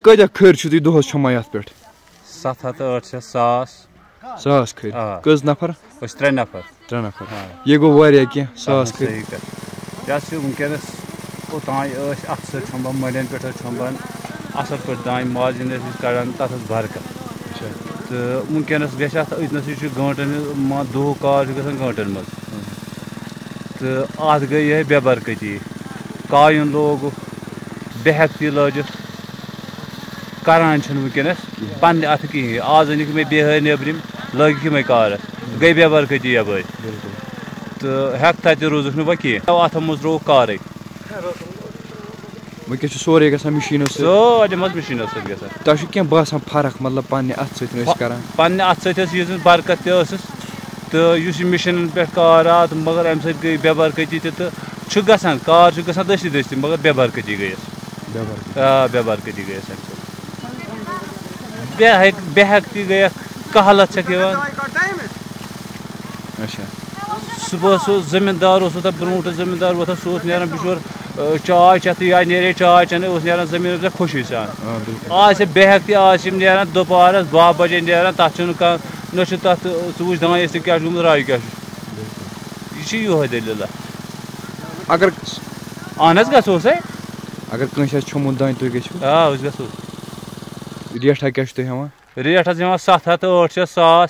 کۭتیاہ کھٔرۍ چھِو تُہۍ دۄہس چھۄمبان یتھ پٮ۪ٹھ 700 800 100 کھٔرۍ کٔژ نفر أسۍ 3 نفر 3 نفر یہِ گوٚو واریاہ کینٛہہ 100 کھٔرۍ کیٛاہ چھِ وٕنکٮ۪نس اوٚتانۍ ٲسۍ اَتھٕ سۭتۍ چھۄمبان مٔلٮ۪ن پٮ۪ٹھ ٲسۍ چھۄمبان اَصٕل پٲٹھۍ دانہِ ماجہِ ٲسۍ أسۍ کڑان تَتھ ٲس برکت تہٕ وٕنکٮ۪نس گژھِ اَتھ أتنَسٕے چھُ گٲنٛٹن دۄہُک کار چھُ گژھان گٲنٛٹن منٛز تہٕ اَتھ گٔے یِہے بے برکٔتی کایُن لوگُکھ بے ہٮ۪کتی لٲجِکھ کران چھِنہٕ وٕنکٮ۪نس پننہِ اَتھٕ کِہیٖنۍ آز أنِکھ مےٚ بِہٲرۍ نیٚبرِم لٲگِکھ یِمے کارس گٔے بے برکٔتی یپٲرۍ تہٕ ہٮ۪کتھا تہِ روٗزُکھ نہٕ وۄنۍ کینٛہہ اَتھو منٛز ترٛووُکھ کارٕے وٕنکٮ۪س چھُ سورُے گژھان مِشیٖنو سۭتۍ سٲلِم حظ مِشیٖنو سۭتۍ گژھان تۄہہِ چھُ کینٛہہ باسان فرق مطلب پننہِ اَتھٕ سۭتۍ ٲسۍ کران پننہِ اَتھٕ سۭتۍ ٲس یِژھ برکت تہِ ٲسٕس تہٕ یُس یہِ مِشیٖنن پٮ۪ٹھ کار آو تہٕ مگر اَمہِ سۭتۍ گٔے بے برکٔتی تہِ تہٕ چھُ گژھان کار چھُ گژھان دٔستی دٔستی مگر بے برکٔتی گٔیَس بے برکٔتی گٔیَس اَمہِ سۭتۍ بے ہٮ۪کتی گٔیَکھ کہلت چھکھ یِوان صُبحس اوس زٔمیٖندار اوس وۄتھان برونٛٹھ زٔمیٖندار وۄتھان سُہ اوس نیران بِچور چاے چٮ۪تھٕے یا نیرے چاے چٮ۪نہٕ اوس نیران زٔمیٖنس پٮ۪ٹھ خوشی سان آز چھِ بے ہٮ۪کتی آز چھِ یِم نیران دُپہرس 12 بجے نیران تتھ چھُنہٕ کانٛہہ نہ چھُ تتھ ژٕ وٕچھ دانٮ۪س تہِ کیٛاہ چھُ گوٚمُت راے کیٛاہ چھُ یہِ چھِ یِہوے دٔلیٖلا اگر اہن حظ گژھوس ہے اگر کٲنٛسہِ آسہِ چھوٚمبُن دانہِ تُہۍ گٔژھِو أسۍ گژھو ریٹھا کیٛاہ چھُ تُہۍ ہٮ۪وان ریٹ حظ ہٮ۪وان 700 800 1000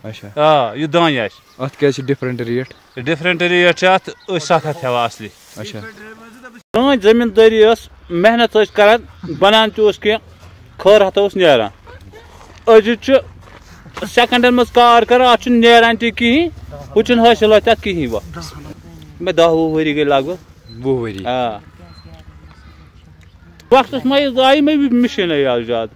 اچھا یہِ دانہِ آسہِ اتھ کیٛازِ چھِ ڈِفرنٹ ریٹ ڈِفرنٹ ریٹ چھِ اتھ أسۍ 700 ہٮ۪وان اصلی اچھا سٲنۍ زٔمیٖندٲری ٲس محنت ٲسۍ کران بنان تہِ اوس کینٛہہ خٲر ہتھا اوس نیران أزِچ چھُ سیکنڈن منٛز کار کران اتھ چھُنہٕ نیران تہِ کِہیٖنۍ ہُہ چھُنہٕ حٲصِل تتھ کِہیٖنۍ وۄنۍ مےٚ 10 20 ؤری گٔے لگ بگ 20 ؤری وقتس منٛز آیہِ مےٚ مِشیٖنٕے آز زیادٕ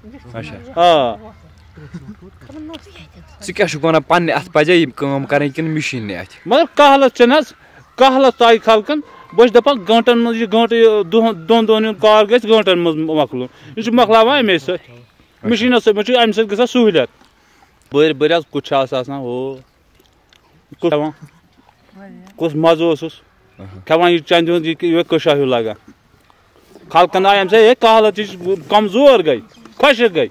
ژٕ کیٛاہ چھُکھ ونان پننہِ اتھٕ پزیا یہِ کٲم کرٕنۍ کِنہٕ مِشیٖنہِ اتھِ مگر کہلت چھنہٕ حظ کہلت آیہِ خلقن بہٕ چھُس دپان گٲنٛٹن منٛز یہِ گٲنٛٹہٕ دۄن دۄہن ہُنٛد کار گژھِ گٲنٛٹن منٛز مۄکلُن یہِ چھُ مۄکلاوان اَمے سۭتۍ مِشیٖنو سۭتۍ منٛز چھُ اَمہِ سۭتۍ گژھان سہوٗلیت بٔرۍ بٔرۍ حظ کُٹھس آسان ہُہ کھٮ۪وان کُس مزٕ اوسُس کھٮ۪وان یہِ چندِ ہُنٛد یہِ کٔشا ہیوٗ لگان خلقن آیہِ اَمہِ سۭتۍ ہے کہلت یہِ کمزور گٔے خۄشِک گٔے